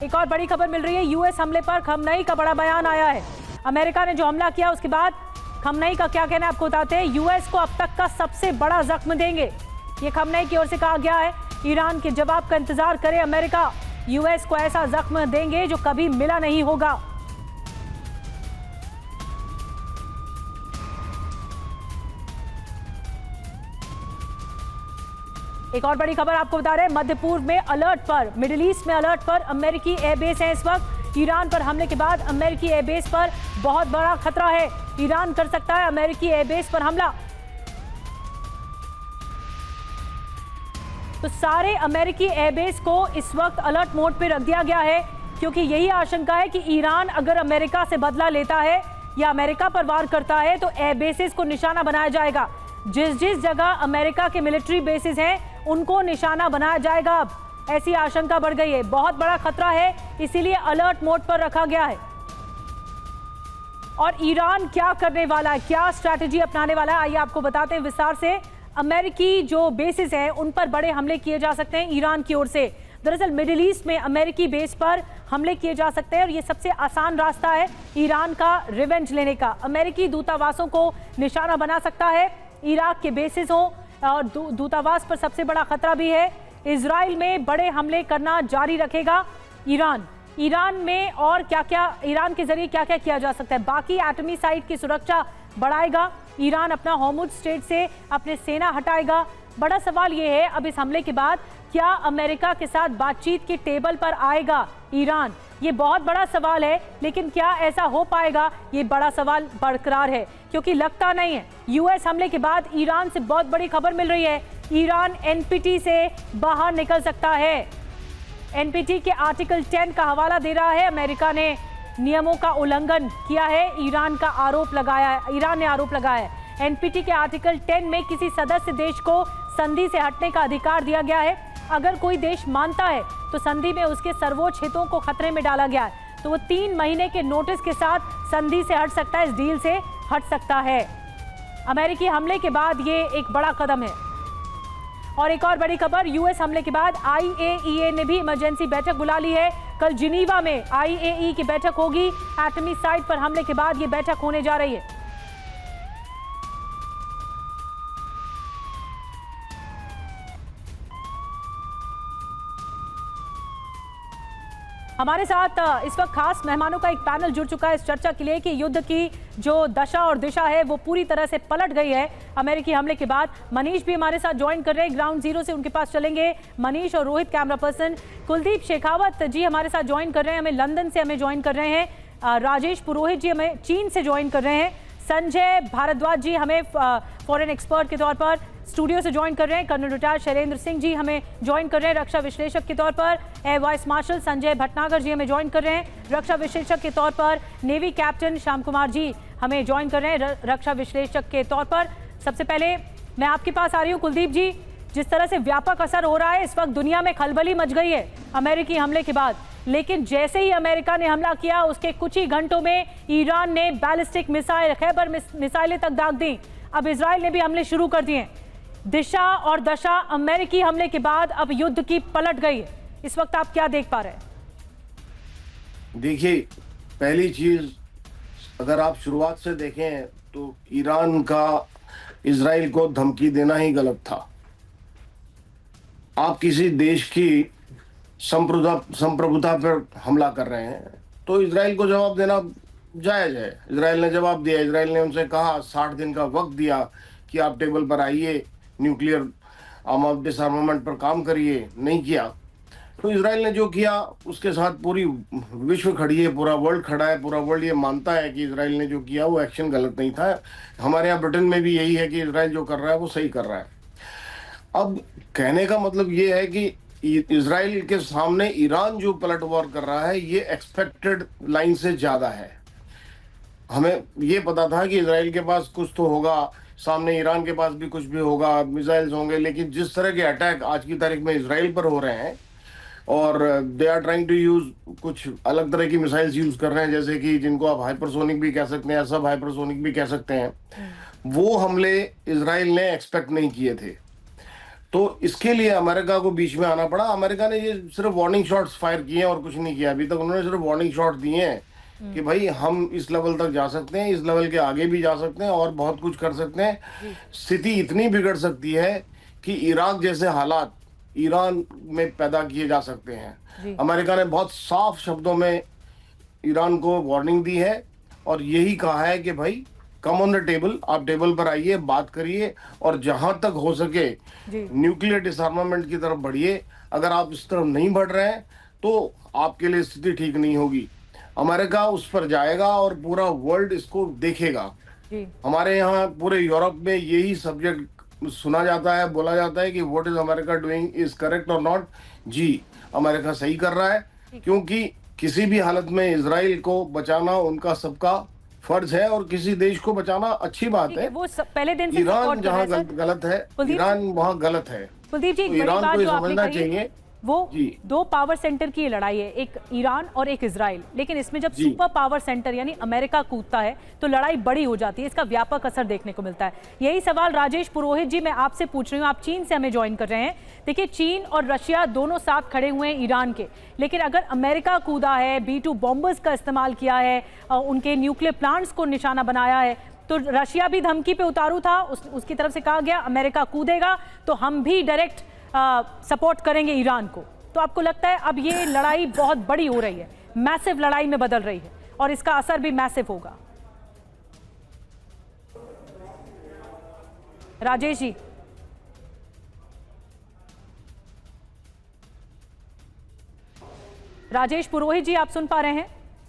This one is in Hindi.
एक और बड़ी खबर मिल रही है। यूएस हमले पर खमनई का बड़ा बयान आया है। अमेरिका ने जो हमला किया उसके बाद खमनई का क्या कहना है आपको बताते हैं। यूएस को अब तक का सबसे बड़ा जख्म देंगे, ये खमनई की ओर से कहा गया है। ईरान के जवाब का इंतजार करे अमेरिका, यूएस को ऐसा जख्म देंगे जो कभी मिला नहीं होगा। एक और बड़ी खबर आपको बता रहे हैं। मध्य पूर्व में अलर्ट पर, मिडिल ईस्ट में अलर्ट पर अमेरिकी एयरबेस है इस वक्त। ईरान पर हमले के बाद अमेरिकी एयरबेस पर बहुत बड़ा खतरा है। ईरान कर सकता है अमेरिकी एयरबेस पर हमला। तो सारे अमेरिकी एयरबेस को इस वक्त अलर्ट मोड पर रख दिया गया है, क्योंकि यही आशंका है कि ईरान अगर अमेरिका से बदला लेता है या अमेरिका पर वार करता है तो एयरबेसेस को निशाना बनाया जाएगा। जिस जिस जगह अमेरिका के मिलिट्री बेसिस हैं उनको निशाना बनाया जाएगा। अब ऐसी आशंका बढ़ गई है, बहुत बड़ा खतरा है, इसीलिए अलर्ट मोड पर रखा गया है। और ईरान क्या करने वाला है, क्या स्ट्रैटेजी अपनाने वाला है, आइए आपको बताते हैं विस्तार से। अमेरिकी जो बेसिस हैं उन पर बड़े हमले किए जा सकते हैं ईरान की ओर से। दरअसल मिडिल ईस्ट में अमेरिकी बेस पर हमले किए जा सकते हैं और ये सबसे आसान रास्ता है ईरान का रिवेंज लेने का। अमेरिकी दूतावासों को निशाना बना सकता है, इराक के बेसिस हों, और दूतावास पर सबसे बड़ा खतरा भी है। इजराइल में बड़े हमले करना जारी रखेगा ईरान में। और क्या क्या ईरान के जरिए क्या क्या किया जा सकता है, बाकी एटमी साइट की सुरक्षा बढ़ाएगा ईरान। अपना हॉर्मुज़ स्ट्रेट से अपने सेना हटाएगा। बड़ा सवाल यह है अब इस हमले के बाद क्या अमेरिका के साथ बातचीत की टेबल पर आएगा ईरान, ये बहुत बड़ा सवाल है। लेकिन क्या ऐसा हो पाएगा, ये बड़ा सवाल बरकरार है, क्योंकि लगता नहीं है। यूएस हमले के बाद ईरान से बहुत बड़ी खबर मिल रही है, ईरान एनपीटी से बाहर निकल सकता है। एनपीटी के आर्टिकल 10 का हवाला दे रहा है। अमेरिका ने नियमों का उल्लंघन किया है, ईरान ने आरोप लगाया है। एनपीटी के आर्टिकल 10 में किसी सदस्य देश को संधि से हटने का अधिकार दिया गया है। अगर कोई देश मानता है तो संधि में उसके सर्वोच्च हितों को खतरे में डाला गया है तो वो 3 महीने के नोटिस के साथ संधि से हट सकता है, इस डील से हट सकता है। अमेरिकी हमले के बाद ये एक बड़ा कदम है। और एक और बड़ी खबर, यूएस हमले के बाद आईएईए ने भी इमरजेंसी बैठक बुला ली है। कल जिनीवा में आईएई की बैठक होगी। एटमी साइट पर हमले के बाद ये बैठक होने जा रही है। हमारे साथ इस वक्त खास मेहमानों का एक पैनल जुड़ चुका है इस चर्चा के लिए कि युद्ध की जो दशा और दिशा है वो पूरी तरह से पलट गई है अमेरिकी हमले के बाद। मनीष भी हमारे साथ ज्वाइन कर रहे हैं, ग्राउंड जीरो से उनके पास चलेंगे। मनीष और रोहित कैमरा पर्सन, कुलदीप शेखावत जी हमारे साथ ज्वाइन कर रहे हैं, हमें लंदन से ज्वाइन कर रहे हैं। राजेश पुरोहित जी हमें चीन से ज्वाइन कर रहे हैं। संजय भारद्वाज जी हमें फॉरेन एक्सपर्ट के तौर पर स्टूडियो से ज्वाइन कर रहे हैं। कर्नल रिटायर्ड शैलेंद्र सिंह जी हमें ज्वाइन कर रहे हैं रक्षा विश्लेषक के तौर पर। Air vice marshal Sanjay Bhatnagar ji हमें ज्वाइन कर रहे हैं रक्षा विश्लेषक के तौर पर। नेवी कैप्टन श्याम कुमार जी हमें ज्वाइन कर रहे हैं रक्षा विश्लेषक के तौर पर। सबसे पहले मैं आपके पास आ रही हूँ कुलदीप जी, जिस तरह से व्यापक असर हो रहा है इस वक्त दुनिया में खलबली मच गई है अमेरिकी हमले के बाद, लेकिन जैसे ही अमेरिका ने हमला किया उसके कुछ ही घंटों में ईरान ने बैलिस्टिक मिसाइल, खैबर मिसाइलें तक दाग दी। अब इजराइल ने भी हमले शुरू कर दिए। दिशा और दशा अमेरिकी हमले के बाद अब युद्ध की पलट गई है। इस वक्त आप क्या देख पा रहे हैं? देखिए, पहली चीज अगर आप शुरुआत से देखें तो ईरान का इजराइल को धमकी देना ही गलत था। आप किसी देश की संप्रभुता पर हमला कर रहे हैं तो इजराइल को जवाब देना जायज है। इजराइल ने जवाब दिया। इजराइल ने उनसे कहा, 60 दिन का वक्त दिया कि आप टेबल पर आइए, न्यूक्लियर डिसआर्मामेंट पर काम करिए, नहीं किया। तो इजराइल ने जो किया उसके साथ पूरी विश्व खड़ी है, पूरा वर्ल्ड खड़ा है। पूरा वर्ल्ड ये मानता है कि इजराइल ने जो किया वो एक्शन गलत नहीं था। हमारे यहाँ ब्रिटेन में भी यही है कि इजराइल जो कर रहा है वो सही कर रहा है। अब कहने का मतलब ये है कि इजराइल के सामने ईरान जो पलटवार कर रहा है ये एक्सपेक्टेड लाइन से ज्यादा है। हमें ये पता था कि इजराइल के पास कुछ तो होगा, सामने ईरान के पास भी कुछ भी होगा, मिसाइल्स होंगे, लेकिन जिस तरह के अटैक आज की तारीख में इजराइल पर हो रहे हैं और they are trying to use कुछ अलग तरह की मिसाइल्स यूज कर रहे हैं, जैसे कि जिनको आप हाइपरसोनिक भी कह सकते हैं, सब हाइपरसोनिक भी कह सकते हैं, वो हमले इजराइल ने एक्सपेक्ट नहीं किए थे। तो इसके लिए अमेरिका को बीच में आना पड़ा। अमेरिका ने ये सिर्फ वार्निंग शॉट्स फायर किए हैं और कुछ नहीं किया अभी तक। उन्होंने सिर्फ वार्निंग शॉट दिए हैं कि भाई हम इस लेवल तक जा सकते हैं, इस लेवल के आगे भी जा सकते हैं और बहुत कुछ कर सकते हैं। स्थिति इतनी बिगड़ सकती है कि इराक जैसे हालात ईरान में पैदा किए जा सकते हैं। अमेरिका ने बहुत साफ शब्दों में ईरान को वार्निंग दी है और यही कहा है कि भाई कम ऑन द टेबल, आप टेबल पर आइए, बात करिए और जहां तक हो सके न्यूक्लियर डिसआर्मामेंट की तरफ बढ़िए। अगर आप इस तरफ नहीं बढ़ रहे हैं तो आपके लिए स्थिति ठीक नहीं होगी। अमेरिका उस पर जाएगा और पूरा वर्ल्ड इसको देखेगा। हमारे यहाँ पूरे यूरोप में यही सब्जेक्ट सुना जाता है, बोला जाता है कि what is America doing, is correct और नॉट। जी, अमेरिका सही कर रहा है, क्योंकि किसी भी हालत में इजराइल को बचाना उनका सबका फर्ज है और किसी देश को बचाना अच्छी बात है। वो पहले दिन से ईरान जहाँ गलत है, ईरान वहाँ गलत है। कुलदीप जी, तो ईरान को ये समझना चाहिए वो दो पावर सेंटर की लड़ाई है, एक ईरान और एक इजराइल। लेकिन इसमें जब सुपर पावर सेंटर यानी अमेरिका कूदता है तो लड़ाई बड़ी हो जाती है, इसका व्यापक असर देखने को मिलता है। यही सवाल राजेश पुरोहित जी मैं आपसे पूछ रही हूँ, आप चीन से हमें ज्वाइन कर रहे हैं। देखिए, चीन और रशिया दोनों साथ खड़े हुए हैं ईरान के, लेकिन अगर अमेरिका कूदा है, B-2 बॉम्बर्स का इस्तेमाल किया है, उनके न्यूक्लियर प्लांट्स को निशाना बनाया है, तो रशिया भी धमकी पे उतारू था। उसकी तरफ से कहा गया अमेरिका कूदेगा तो हम भी डायरेक्ट सपोर्ट करेंगे ईरान को। तो आपको लगता है अब ये लड़ाई बहुत बड़ी हो रही है, मैसिव लड़ाई में बदल रही है और इसका असर भी मैसिव होगा? राजेश जी, राजेश पुरोहित जी, आप सुन पा रहे हैं?